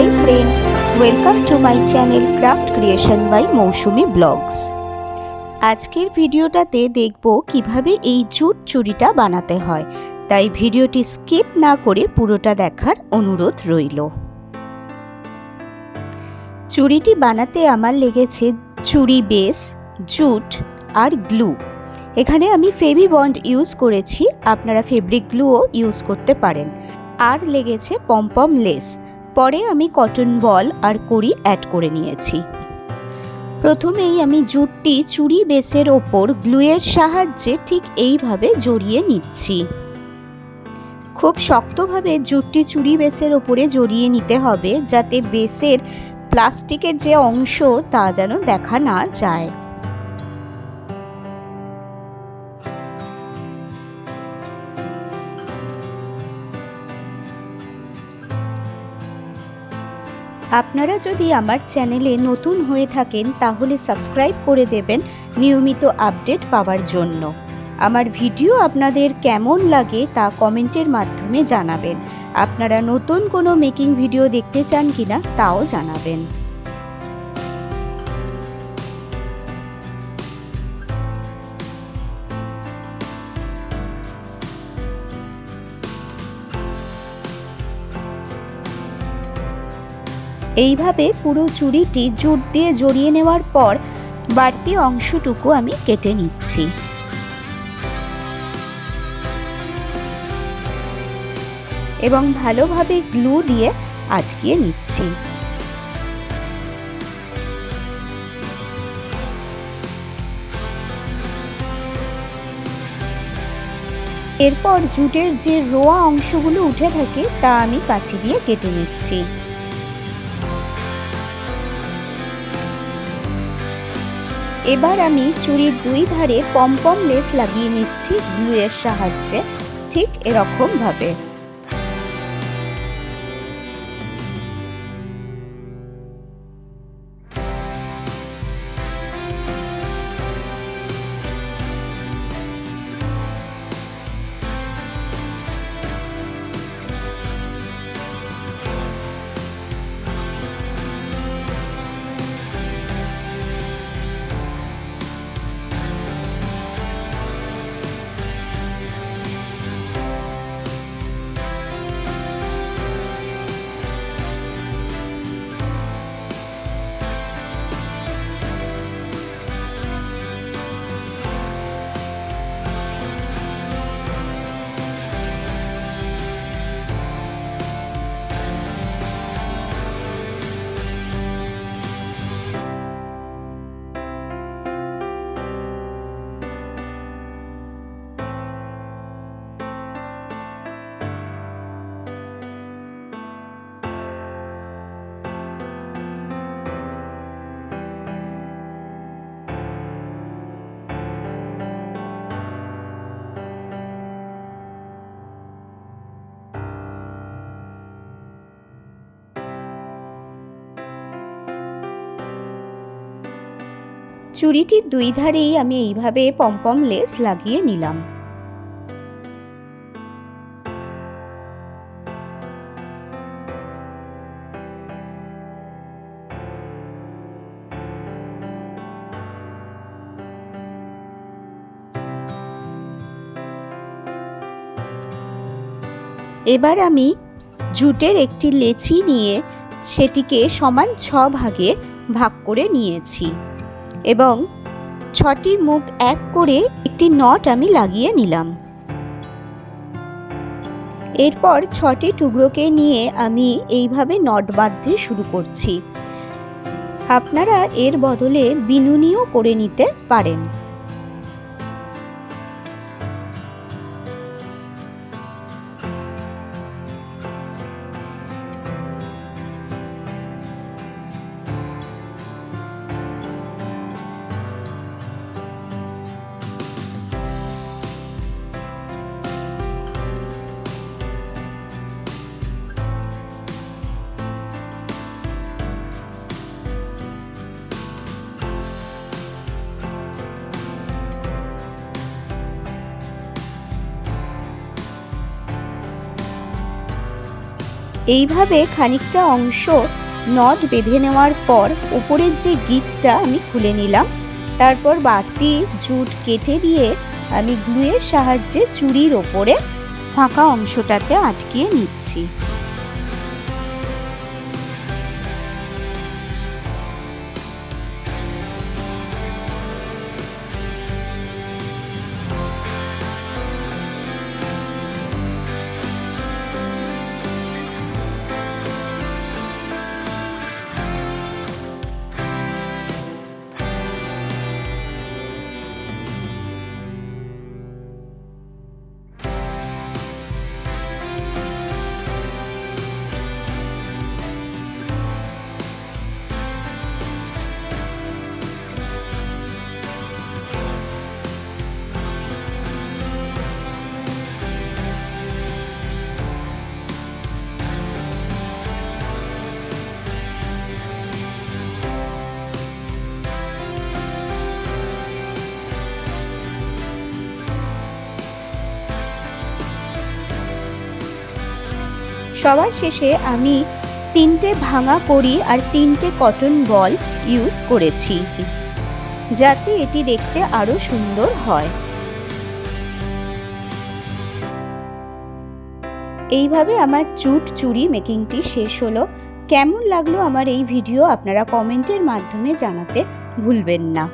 High friends, welcome to my channel craft creation by Moushumi blogs. আজকের ভিডিওটাতে দেখব কিভাবে এই জুট চুড়িটা বানাতে হয়, তাই ভিডিওটি স্কিপ না করে পুরোটা দেখার অনুরোধ রইল। চুড়িটি বানাতে আমার লেগেছে চুড়ি বেস, জুট আর গ্লু। এখানে আমি ফেভি বন্ড ইউজ করেছি, আপনারা ফেব্রিক গ্লুও ইউজ করতে পারেন। আর লেগেছে পমপম লেস। পরে আমি কটন বল আর কড়ি অ্যাড করে নিয়েছি। প্রথমেই আমি জুটটি চুড়ি বেসের ওপর গ্লুয়ের সাহায্যে ঠিক এইভাবে জড়িয়ে নিচ্ছি। খুব শক্তভাবে জুটটি চুড়ি বেসের ওপরে জড়িয়ে নিতে হবে, যাতে বেসের প্লাস্টিকের যে অংশ তা যেন দেখা না যায়। আপনারা যদি আমার চ্যানেলে নতুন হয়ে থাকেন তাহলে সাবস্ক্রাইব করে দেবেন নিয়মিত আপডেট পাওয়ার জন্য। আমার ভিডিও আপনাদের কেমন লাগে তা কমেন্টের মাধ্যমে জানাবেন। আপনারা নতুন কোনো মেকিং ভিডিও দেখতে চান কিনা তাও জানাবেন। এইভাবে পুরো চুড়িটি জুট দিয়ে জড়িয়ে নেওয়ার পর বাড়তি অংশটুকু আমি কেটে নিচ্ছি। এবং ভালোভাবে গ্লু দিয়ে আটকিয়ে নিচ্ছি। এরপর জুটের যে রোয়া অংশগুলো উঠে থাকে তা আমি কাঁচি দিয়ে কেটে নিচ্ছি। এবার আমি চুড়ির দুই ধারে পমপম লেস লাগিয়ে নিচ্ছি গ্লুয়ের সাহায্যে, ঠিক এরকম ভাবে। চুড়িটির দুই ধারেই আমি এইভাবে পমপম লেস লাগিয়ে নিলাম। এবার আমি জুটের একটি লেচি নিয়ে সেটিকে সমান 6 ভাগে ভাগ করে নিয়েছি এবং 6টি মুখ এক করে একটি নট আমি লাগিয়ে নিলাম। এরপর 6টি টুকরোকে নিয়ে আমি এইভাবে নট বাঁধতে শুরু করছি। আপনারা এর বদলে বিনুনিও করে নিতে পারেন। এইভাবে খানিকটা অংশ নট বেঁধে নেওয়ার পর উপরের যে গিঁটটা আমি খুলে নিলাম। তারপর বাড়তি জুট কেটে দিয়ে আমি গ্লুয়ের সাহায্যে চুড়ির ওপরে ফাঁকা অংশটাতে আটকিয়ে নিচ্ছি। সবার শেষে আমি 3টে ভাঙা কড়ি আর 3টে কটন বল ইউজ করেছি, যাতে এটি দেখতে আরো সুন্দর হয়। এইভাবে আমার জুট চুড়ি মেকিংটি শেষ হলো। কেমন লাগলো আমার এই ভিডিও আপনারা কমেন্টের মাধ্যমে জানাতে ভুলবেন না।